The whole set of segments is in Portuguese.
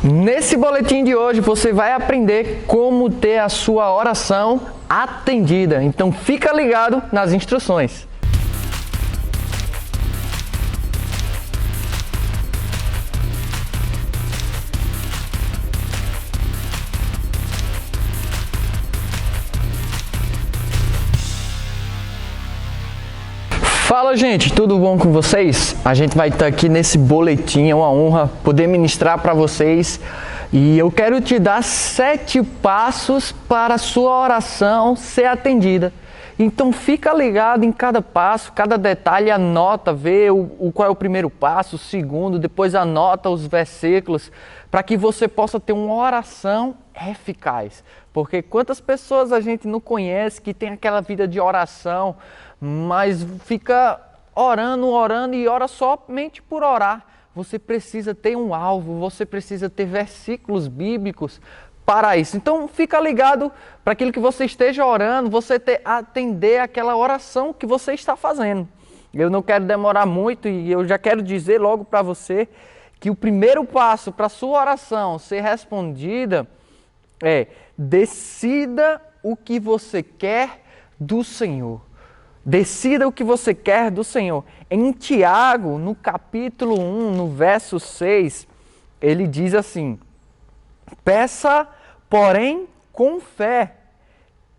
Nesse boletim de hoje você vai aprender como ter a sua oração atendida. Então fica ligado nas instruções. Fala, gente, tudo bom com vocês? A gente vai estar aqui nesse boletim, é uma honra poder ministrar para vocês. E eu quero te dar 7 passos para a sua oração ser atendida. Então fica ligado em cada passo, cada detalhe, anota, vê qual é o primeiro passo, o segundo, depois anota os versículos, para que você possa ter uma oração eficaz. Porque quantas pessoas a gente não conhece que tem aquela vida de oração, mas fica orando e ora somente por orar. Você precisa ter um alvo, você precisa ter versículos bíblicos para isso. Então fica ligado para aquilo que você esteja orando, você atender aquela oração que você está fazendo. Eu não quero demorar muito e eu já quero dizer logo para você que o primeiro passo para a sua oração ser respondida é: decida o que você quer do Senhor. Decida o que você quer do Senhor. Em Tiago, no capítulo 1, no verso 6, ele diz assim: peça, porém, com fé,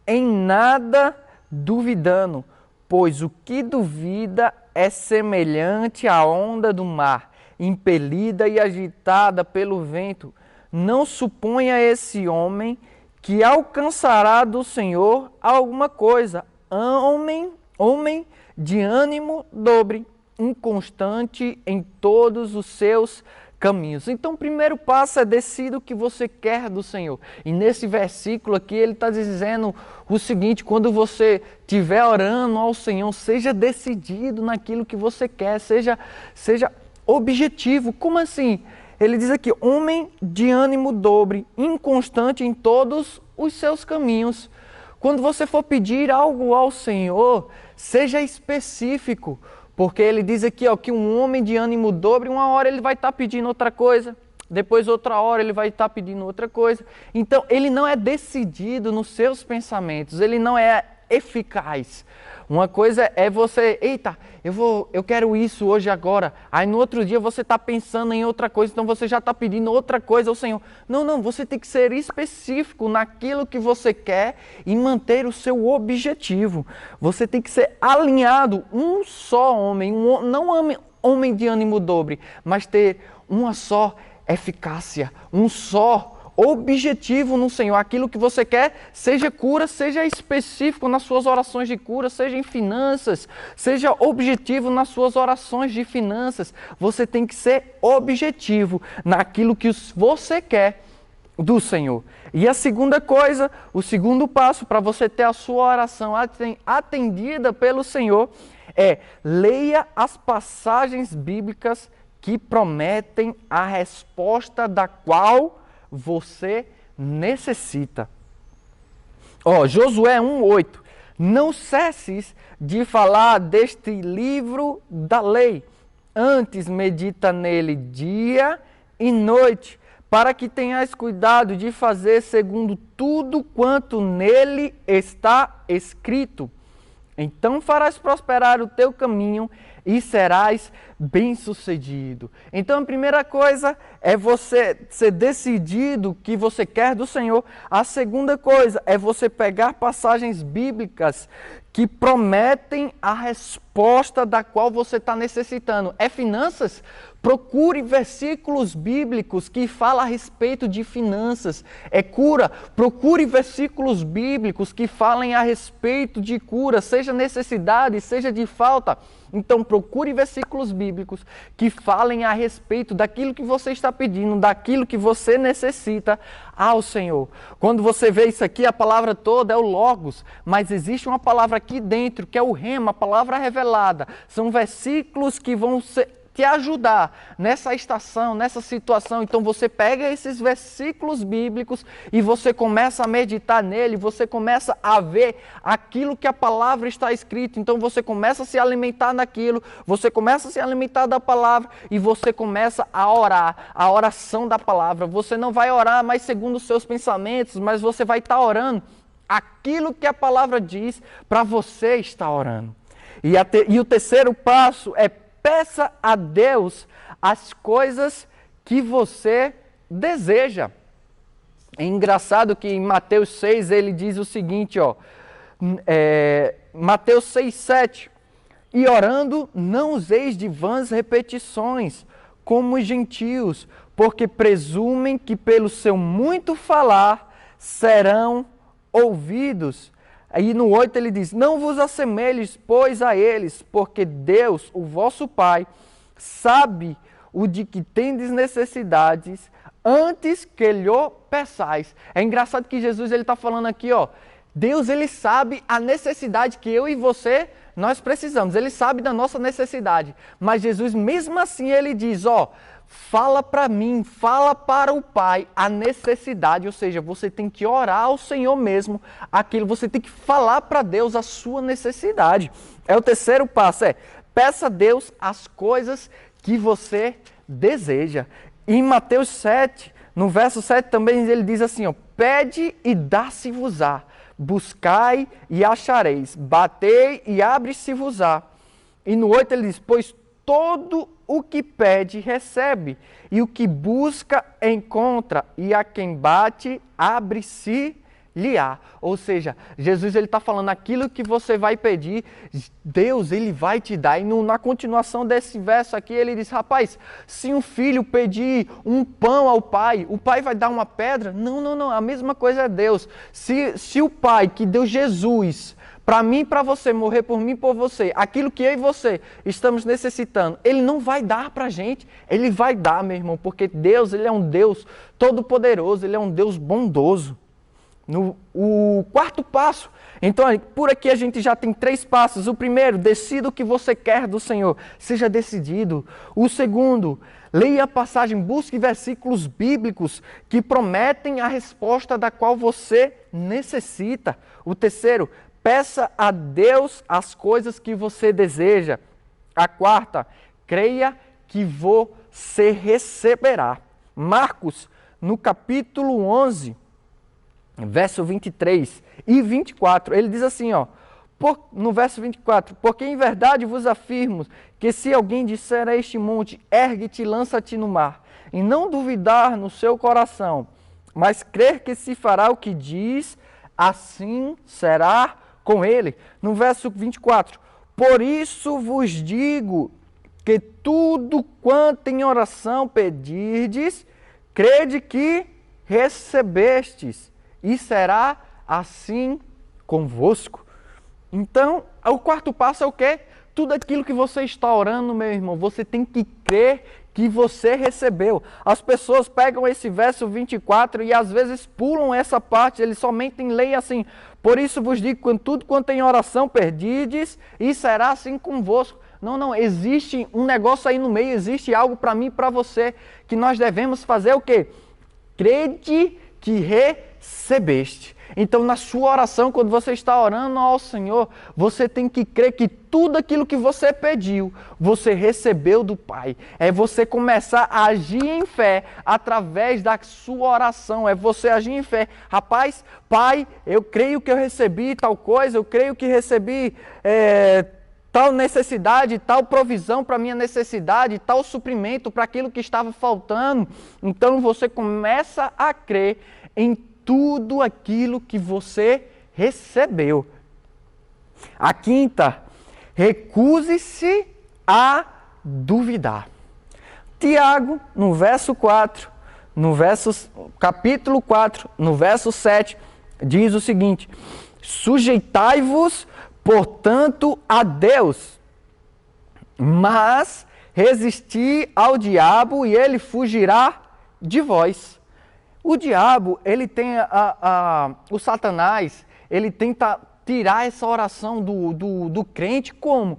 em nada duvidando, pois o que duvida é semelhante à onda do mar, impelida e agitada pelo vento. Não suponha esse homem que alcançará do Senhor alguma coisa. Homem de ânimo dobre, inconstante em todos os seus caminhos. Então, o primeiro passo é decida o que você quer do Senhor. E nesse versículo aqui, ele está dizendo o seguinte: quando você estiver orando ao Senhor, seja decidido naquilo que você quer, seja objetivo. Como assim? Ele diz aqui: homem de ânimo dobre, inconstante em todos os seus caminhos. Quando você for pedir algo ao Senhor, seja específico, porque ele diz aqui que um homem de ânimo dobre, uma hora ele vai estar pedindo outra coisa, depois outra hora ele vai estar pedindo outra coisa. Então ele não é decidido nos seus pensamentos, ele não é eficaz. Uma coisa é você, eu quero isso hoje agora, aí no outro dia você está pensando em outra coisa, então você já está pedindo outra coisa ao Senhor. Não, você tem que ser específico naquilo que você quer e manter o seu objetivo. Você tem que ser alinhado, um só homem, não homem de ânimo dobre, mas ter uma só eficácia, um só objetivo no Senhor. Aquilo que você quer, seja cura, seja específico nas suas orações de cura, seja em finanças, seja objetivo nas suas orações de finanças. Você tem que ser objetivo naquilo que você quer do Senhor. E a segunda coisa, o segundo passo para você ter a sua oração atendida pelo Senhor é: leia as passagens bíblicas que prometem a resposta da qual você necessita. Josué 1:8. Não cesses de falar deste livro da lei, antes medita nele dia e noite, para que tenhas cuidado de fazer segundo tudo quanto nele está escrito. Então farás prosperar o teu caminho e serás bem-sucedido. Então a primeira coisa é você ser decidido o que você quer do Senhor. A segunda coisa é você pegar passagens bíblicas que prometem a resposta da qual você está necessitando. É finanças? Procure versículos bíblicos que falam a respeito de finanças. É cura? Procure versículos bíblicos que falem a respeito de cura, seja necessidade, seja de falta. Então procure versículos bíblicos que falem a respeito daquilo que você está pedindo, daquilo que você necessita ao Senhor. Quando você vê isso aqui, a palavra toda é o Logos, mas existe uma palavra aqui dentro que é o Rema, a palavra revelada. São versículos que vão te ajudar nessa estação, nessa situação. Então você pega esses versículos bíblicos e você começa a meditar nele, você começa a ver aquilo que a palavra está escrito. Então você começa a se alimentar daquilo, você começa a se alimentar da palavra e você começa a orar, a oração da palavra. Você não vai orar mais segundo os seus pensamentos, mas você vai estar orando aquilo que a palavra diz para você estar orando. E o terceiro passo é: peça a Deus as coisas que você deseja. É engraçado que em Mateus 6 ele diz o seguinte, Mateus 6:7: e orando não useis de vãs repetições, como os gentios, porque presumem que pelo seu muito falar serão ouvidos. Aí no 8 ele diz: não vos assemelhes, pois, a eles, porque Deus, o vosso Pai, sabe o de que tendes necessidades antes que lhe peçais. É engraçado que Jesus está falando aqui, Deus ele sabe a necessidade que eu e você, nós precisamos. Ele sabe da nossa necessidade. Mas Jesus mesmo assim ele diz, fala para mim, fala para o Pai a necessidade, ou seja, você tem que orar ao Senhor mesmo, você tem que falar para Deus a sua necessidade. O terceiro passo, peça a Deus as coisas que você deseja. Em Mateus 7, no verso 7 também ele diz assim, pede e dá-se-vos-á, buscai e achareis, batei e abre-se-vos-á. E no 8 ele diz, pois todo o que pede, recebe, e o que busca, encontra, e a quem bate, abre-se-lhe-á. Ou seja, Jesus está falando aquilo que você vai pedir, Deus ele vai te dar. E na continuação desse verso aqui, ele diz, rapaz, se um filho pedir um pão ao pai, o pai vai dar uma pedra? Não, a mesma coisa é Deus. Se o pai que deu Jesus para mim e para você, morrer por mim e por você, aquilo que eu e você estamos necessitando, Ele não vai dar para a gente, Ele vai dar, meu irmão, porque Deus, Ele é um Deus todo-poderoso, Ele é um Deus bondoso. O quarto passo, então por aqui a gente já tem 3 passos. O primeiro, decida o que você quer do Senhor, seja decidido. O segundo, leia a passagem, busque versículos bíblicos que prometem a resposta da qual você necessita. O terceiro, peça a Deus as coisas que você deseja. A quarta, creia que você receberá. Marcos, no capítulo 11, verso 23 e 24, ele diz assim, no verso 24, porque em verdade vos afirmo que se alguém disser a este monte, ergue-te e lança-te no mar, e não duvidar no seu coração, mas crer que se fará o que diz, assim será com ele. No verso 24, por isso vos digo que tudo quanto em oração pedirdes, crede que recebestes, e será assim convosco. Então, o quarto passo é o quê? Tudo aquilo que você está orando, meu irmão, você tem que crer que você recebeu. As pessoas pegam esse verso 24 e às vezes pulam essa parte, eles somente leem assim, por isso vos digo, tudo quanto em oração perdides, e será assim convosco. Não, existe um negócio aí no meio, existe algo para mim e para você, que nós devemos fazer o quê? Crede que recebeste. Então, na sua oração, quando você está orando ao Senhor, você tem que crer que tudo aquilo que você pediu, você recebeu do Pai. É você começar a agir em fé através da sua oração. É você agir em fé. Rapaz, Pai, eu creio que eu recebi tal coisa, eu creio que recebi tal necessidade, tal provisão para minha necessidade, tal suprimento para aquilo que estava faltando. Então, você começa a crer em tudo aquilo que você recebeu. A quinta, recuse-se a duvidar. Tiago, no verso 4, capítulo 4, no verso 7, diz o seguinte: sujeitai-vos, portanto, a Deus, mas resisti ao diabo e ele fugirá de vós. O diabo, ele tem o Satanás, ele tenta tirar essa oração do crente como?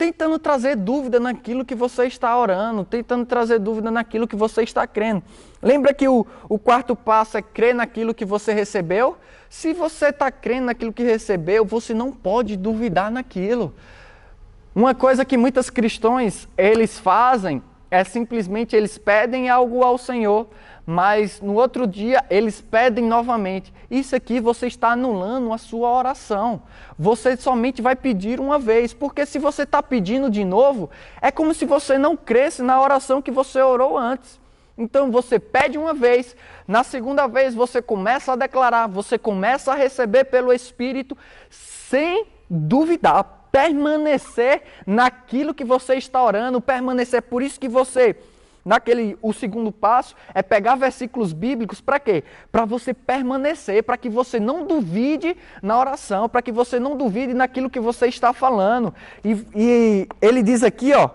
tentando trazer dúvida naquilo que você está orando, tentando trazer dúvida naquilo que você está crendo. Lembra que o quarto passo é crer naquilo que você recebeu? Se você está crendo naquilo que recebeu, você não pode duvidar naquilo. Uma coisa que muitos cristãos, eles fazem, é simplesmente eles pedem algo ao Senhor, mas no outro dia eles pedem novamente. Isso aqui você está anulando a sua oração. Você somente vai pedir uma vez, porque se você está pedindo de novo, é como se você não cresce na oração que você orou antes. Então você pede uma vez, na segunda vez você começa a declarar, você começa a receber pelo Espírito sem duvidar. Permanecer naquilo que você está orando, permanecer. Por isso que você, o segundo passo é pegar versículos bíblicos, para quê? Para você permanecer, para que você não duvide na oração, para que você não duvide naquilo que você está falando. E ele diz aqui, ó,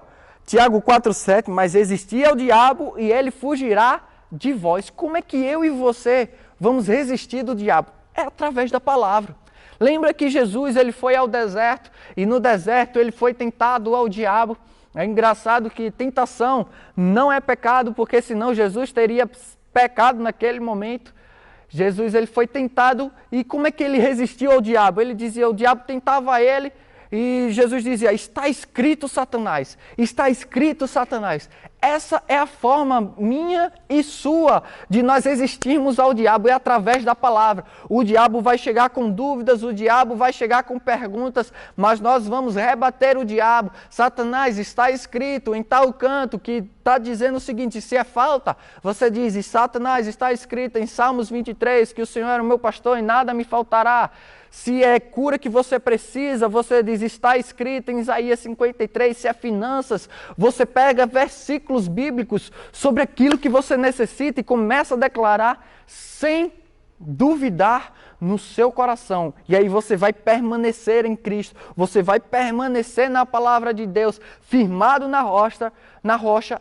Tiago 4,7, mas existia o diabo e ele fugirá de vós. Como é que eu e você vamos resistir do diabo? É através da palavra. Lembra que Jesus ele foi ao deserto e no deserto ele foi tentado ao diabo. É engraçado que tentação não é pecado, porque senão Jesus teria pecado naquele momento. Jesus ele foi tentado e como é que ele resistiu ao diabo? Ele dizia, o diabo tentava ele e Jesus dizia, está escrito, Satanás, está escrito, Satanás. Essa é a forma minha e sua de nós resistirmos ao diabo, é através da palavra. O diabo vai chegar com dúvidas, o diabo vai chegar com perguntas, mas nós vamos rebater o diabo. Satanás, está escrito em tal canto que está dizendo o seguinte, se é falta, você diz, Satanás, está escrito em Salmos 23, que o Senhor é o meu pastor e nada me faltará. Se é cura que você precisa, você diz, está escrito em Isaías 53, se é finanças, você pega versículos bíblicos sobre aquilo que você necessita e começa a declarar sem duvidar no seu coração. E aí você vai permanecer em Cristo, você vai permanecer na palavra de Deus, firmado na rocha,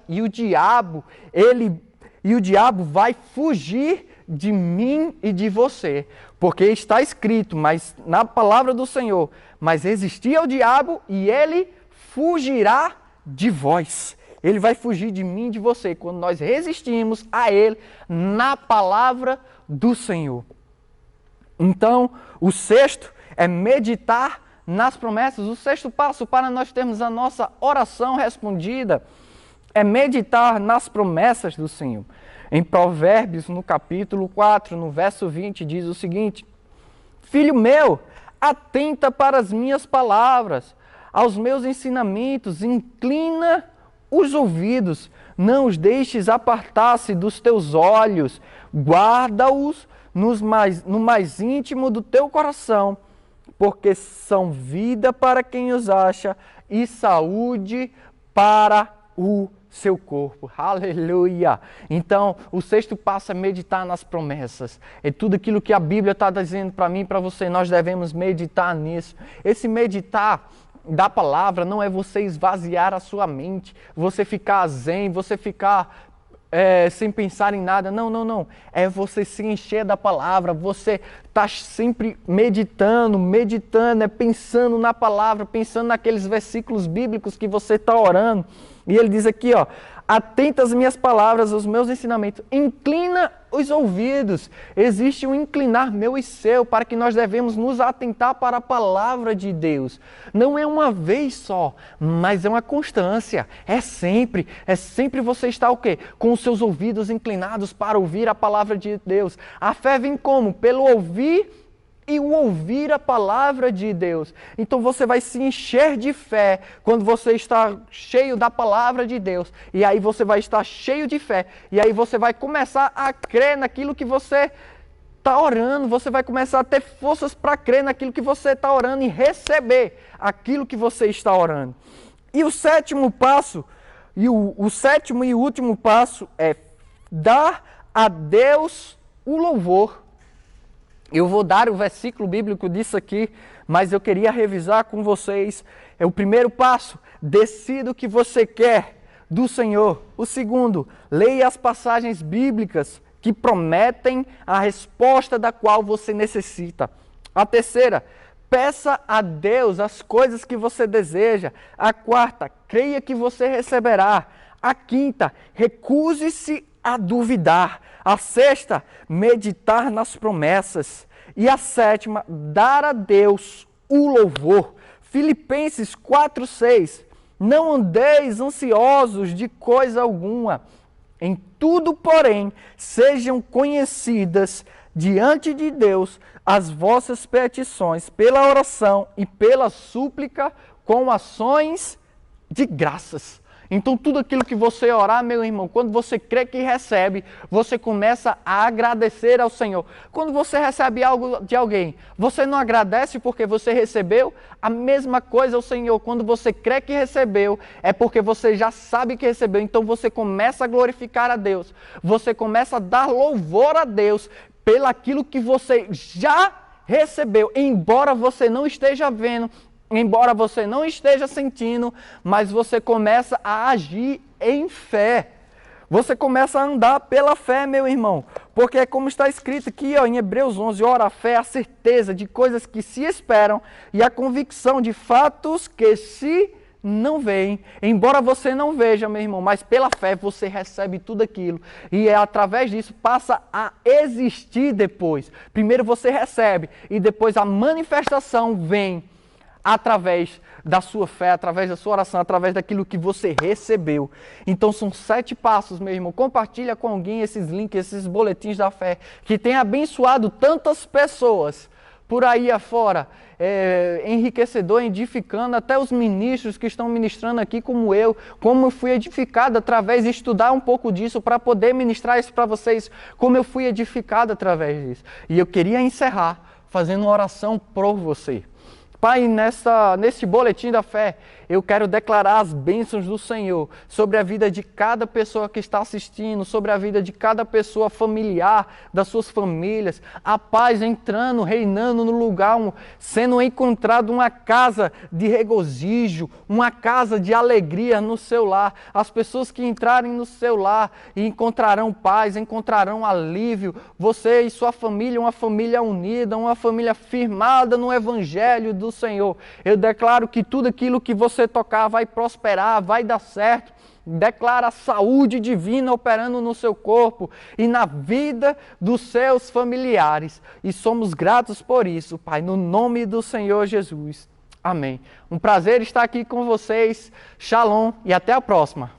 e o diabo vai fugir de mim e de você, porque está escrito, mas na palavra do Senhor, mas resistir ao diabo e ele fugirá de vós. Ele vai fugir de mim e de você, quando nós resistimos a ele na palavra do Senhor. Então, o sexto é meditar nas promessas. O sexto passo para nós termos a nossa oração respondida é meditar nas promessas do Senhor. Em Provérbios, no capítulo 4, no verso 20, diz o seguinte, Filho meu, atenta para as minhas palavras, aos meus ensinamentos, inclina os ouvidos, não os deixes apartar-se dos teus olhos, guarda-os no mais íntimo do teu coração, porque são vida para quem os acha e saúde para o seu corpo. Aleluia! Então, o sexto passo é meditar nas promessas. É tudo aquilo que a Bíblia está dizendo para mim e para você. Nós devemos meditar nisso. Esse meditar da palavra não é você esvaziar a sua mente, você ficar zen, você ficar sem pensar em nada. Não. É você se encher da palavra, você está sempre meditando, pensando na palavra, pensando naqueles versículos bíblicos que você está orando. E ele diz aqui, ó, atenta às minhas palavras, aos meus ensinamentos, inclina os ouvidos. Existe um inclinar meu e seu, para que nós devemos nos atentar para a palavra de Deus. Não é uma vez só, mas é uma constância. É sempre você está o quê? Com os seus ouvidos inclinados para ouvir a palavra de Deus. A fé vem como? Pelo ouvir e o ouvir a palavra de Deus. Então você vai se encher de fé quando você está cheio da palavra de Deus. E aí você vai estar cheio de fé. E aí você vai começar a crer naquilo que você está orando. Você vai começar a ter forças para crer naquilo que você está orando e receber aquilo que você está orando. E o sétimo passo, o sétimo e último passo é dar a Deus o louvor. Eu vou dar o versículo bíblico disso aqui, mas eu queria revisar com vocês. É o primeiro passo, decida o que você quer do Senhor. O segundo, leia as passagens bíblicas que prometem a resposta da qual você necessita. A terceira, Peça a Deus as coisas que você deseja. A quarta, creia que você receberá. A quinta, recuse-se a duvidar. A sexta, meditar nas promessas. E a sétima, dar a Deus o louvor. Filipenses 4:6. Não andeis ansiosos de coisa alguma. Em tudo, porém, sejam conhecidas diante de Deus as vossas petições pela oração e pela súplica com ações de graças. Então, tudo aquilo que você orar, meu irmão, quando você crê que recebe, você começa a agradecer ao Senhor. Quando você recebe algo de alguém, você não agradece porque você recebeu? A mesma coisa ao Senhor, quando você crê que recebeu, é porque você já sabe que recebeu. Então, você começa a glorificar a Deus. Você começa a dar louvor a Deus pelaquilo que você já recebeu, embora você não esteja vendo, embora você não esteja sentindo, mas você começa a agir em fé. Você começa a andar pela fé, meu irmão. Porque é como está escrito aqui em Hebreus 11, ora, a fé é a certeza de coisas que se esperam e a convicção de fatos que se não veem. Embora você não veja, meu irmão, mas pela fé você recebe tudo aquilo. E através disso passa a existir depois. Primeiro você recebe e depois a manifestação vem através da sua fé, através da sua oração, através daquilo que você recebeu. Então são 7 passos, meu irmão. Compartilha com alguém esses links, esses boletins da fé, que tem abençoado tantas pessoas por aí afora, enriquecedor, edificando, até os ministros que estão ministrando aqui, como eu fui edificado através de estudar um pouco disso, para poder ministrar isso para vocês, como eu fui edificado através disso. E eu queria encerrar fazendo uma oração por você. Pai, neste boletim da fé, eu quero declarar as bênçãos do Senhor sobre a vida de cada pessoa que está assistindo, sobre a vida de cada pessoa familiar, das suas famílias. A paz entrando, reinando no lugar, sendo encontrado uma casa de regozijo, uma casa de alegria no seu lar. As pessoas que entrarem no seu lar e encontrarão paz, encontrarão alívio. Você e sua família, uma família unida, uma família firmada no Evangelho do Senhor. Eu declaro que tudo aquilo que você tocar vai prosperar, vai dar certo. Declara a saúde divina operando no seu corpo e na vida dos seus familiares. E somos gratos por isso, Pai, no nome do Senhor Jesus. Amém. Um prazer estar aqui com vocês. Shalom e até a próxima.